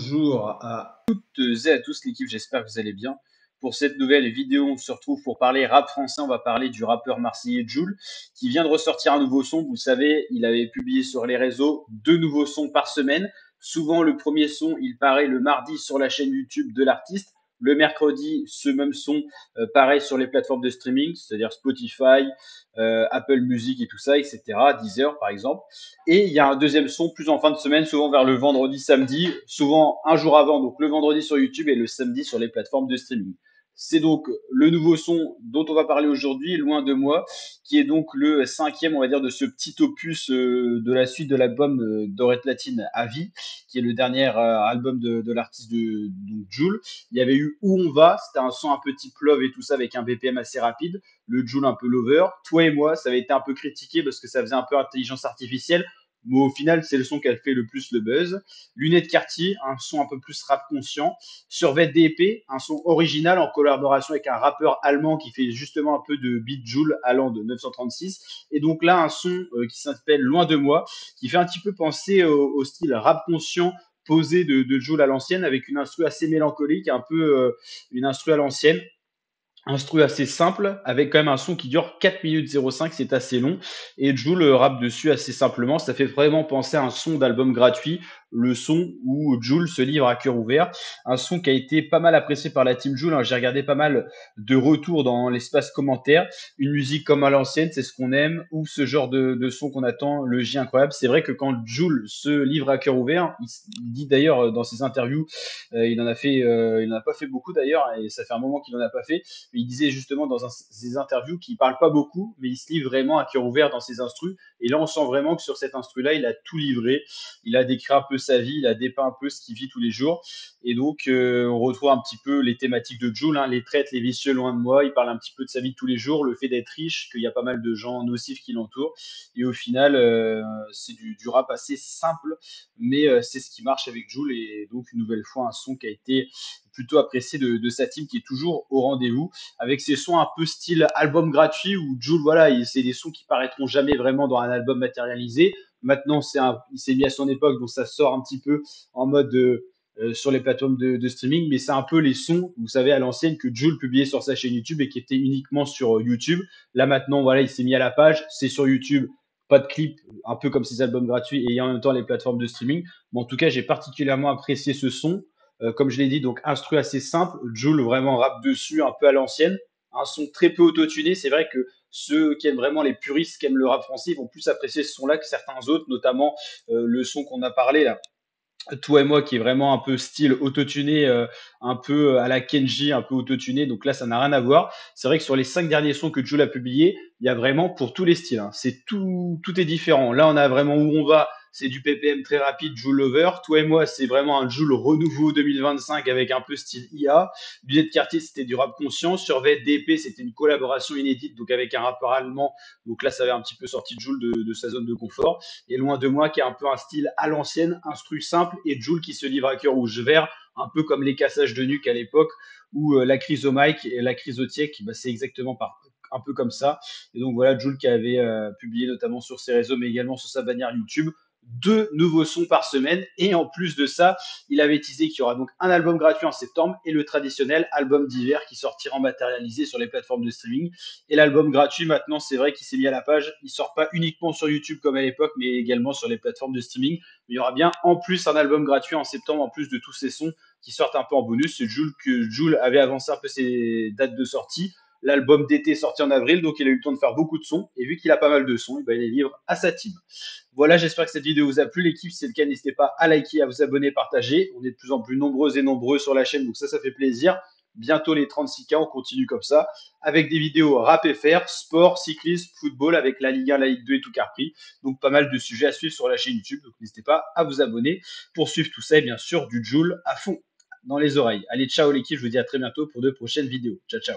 Bonjour à toutes et à tous l'équipe, j'espère que vous allez bien. Pour cette nouvelle vidéo, on se retrouve pour parler rap français. On va parler du rappeur marseillais Jul qui vient de ressortir un nouveau son. Vous savez, il avait publié sur les réseaux 2 nouveaux sons par semaine. Souvent, le premier son, il paraît le mardi sur la chaîne YouTube de l'artiste. Le mercredi, ce même son paraît sur les plateformes de streaming, c'est-à-dire Spotify, Apple Music et tout ça, etc. Deezer par exemple. Et il y a un deuxième son plus en fin de semaine, souvent vers le vendredi, samedi, souvent un jour avant, donc le vendredi sur YouTube et le samedi sur les plateformes de streaming. C'est donc le nouveau son dont on va parler aujourd'hui, Loin de moi, qui est donc le cinquième, on va dire, de ce petit opus de la suite de l'album Dorette Latine à vie, qui est le dernier album de l'artiste donc Jul. Il y avait eu Où on va, c'était un son un peu type love et tout ça avec un BPM assez rapide, le Jul un peu lover. Toi et moi, ça avait été un peu critiqué parce que ça faisait un peu intelligence artificielle. Mais au final, c'est le son qui a fait le plus le buzz. Lunettes Cartier, un son un peu plus rap conscient. Survêt DP, un son original en collaboration avec un rappeur allemand qui fait justement un peu de beat Joule allant de 936. Et donc là, un son qui s'appelle Loin de moi, qui fait un petit peu penser au style rap conscient posé de Joule à l'ancienne, avec une instru assez mélancolique, un peu une instru à l'ancienne. Instru assez simple, avec quand même un son qui dure 4 minutes 05, c'est assez long. Et Jul rappe dessus assez simplement. Ça fait vraiment penser à un son d'album gratuit, le son où Jul se livre à cœur ouvert. Un son qui a été pas mal apprécié par la team Jul, hein. J'ai regardé pas mal de retours dans l'espace commentaire. Une musique comme à l'ancienne, c'est ce qu'on aime, ou ce genre de son qu'on attend, le J incroyable. C'est vrai que quand Jul se livre à cœur ouvert, il dit d'ailleurs dans ses interviews, il en a pas fait beaucoup d'ailleurs, et ça fait un moment qu'il en a pas fait, mais il disait justement dans ses interviews qu'il parle pas beaucoup, mais il se livre vraiment à cœur ouvert dans ses instrus. Et là, on sent vraiment que sur cet instru-là, il a tout livré. Il a décrit un peu sa vie, il a dépeint un peu ce qu'il vit tous les jours. Et donc, on retrouve un petit peu les thématiques de Jul, hein, les traites, les vicieux loin de moi. Il parle un petit peu de sa vie de tous les jours, le fait d'être riche, qu'il y a pas mal de gens nocifs qui l'entourent. Et au final, c'est du rap assez simple, mais c'est ce qui marche avec Jul. Et donc, une nouvelle fois, un son qui a été plutôt apprécié de sa team qui est toujours au rendez-vous avec ses sons un peu style album gratuit où Jul, voilà, c'est des sons qui paraîtront jamais vraiment dans un album matérialisé. Maintenant, il s'est mis à son époque, donc ça sort un petit peu en mode sur les plateformes de streaming, mais c'est un peu les sons, vous savez, à l'ancienne que Jul publiait sur sa chaîne YouTube et qui étaient uniquement sur YouTube. Là maintenant, voilà, il s'est mis à la page, c'est sur YouTube, pas de clip, un peu comme ses albums gratuits et en même temps les plateformes de streaming. Mais en tout cas, j'ai particulièrement apprécié ce son. Comme je l'ai dit, donc instru assez simple, Jul vraiment rappe dessus un peu à l'ancienne, un son très peu autotuné. C'est vrai que ceux qui aiment vraiment les puristes, qui aiment le rap français, ils vont plus apprécier ce son-là que certains autres, notamment le son qu'on a parlé là, Toi et moi, qui est vraiment un peu style autotuné, un peu à la Kenji, un peu autotuné. Donc là, ça n'a rien à voir. C'est vrai que sur les 5 derniers sons que Jul a publiés, il y a vraiment pour tous les styles, hein. C'est tout est différent. Là, on a vraiment Où on va, c'est du PPM très rapide, Jul Lover. Toi et moi, c'est vraiment un Jul renouveau 2025 avec un peu style IA. Billet de quartier, c'était du rap conscient. Survêt DP, c'était une collaboration inédite, donc avec un rappeur allemand. Donc là, ça avait un petit peu sorti Jul de sa zone de confort. Et Loin de moi, qui a un peu un style à l'ancienne, instru simple, et Jul qui se livre à cœur rouge vert, un peu comme les cassages de nuque à l'époque, ou la crise au mic et la crise au tiec, bah, c'est exactement un peu comme ça. Et donc voilà, Jul qui avait publié notamment sur ses réseaux, mais également sur sa bannière YouTube, 2 nouveaux sons par semaine. Et en plus de ça, il avait teasé qu'il y aura donc un album gratuit en septembre et le traditionnel album d'hiver qui sortira en matérialisé sur les plateformes de streaming. Et l'album gratuit, maintenant, c'est vrai qu'il s'est mis à la page. Il sort pas uniquement sur YouTube comme à l'époque, mais également sur les plateformes de streaming. Mais il y aura bien en plus un album gratuit en septembre, en plus de tous ces sons qui sortent un peu en bonus. C'est Jul que Jul avait avancé un peu ses dates de sortie. L'album d'été est sorti en avril, donc il a eu le temps de faire beaucoup de sons. Et vu qu'il a pas mal de sons, il les livre à sa team. Voilà, j'espère que cette vidéo vous a plu. L'équipe, si c'est le cas, n'hésitez pas à liker, à vous abonner, partager. On est de plus en plus nombreux et nombreux sur la chaîne, donc ça fait plaisir. Bientôt les 36K, on continue comme ça, avec des vidéos rap FR, sport, cyclisme, football, avec la Ligue 1, la Ligue 2 et tout carpris. Donc pas mal de sujets à suivre sur la chaîne YouTube, donc n'hésitez pas à vous abonner pour suivre tout ça et bien sûr du Joule à fond dans les oreilles. Allez, ciao l'équipe, je vous dis à très bientôt pour de prochaines vidéos. Ciao, ciao.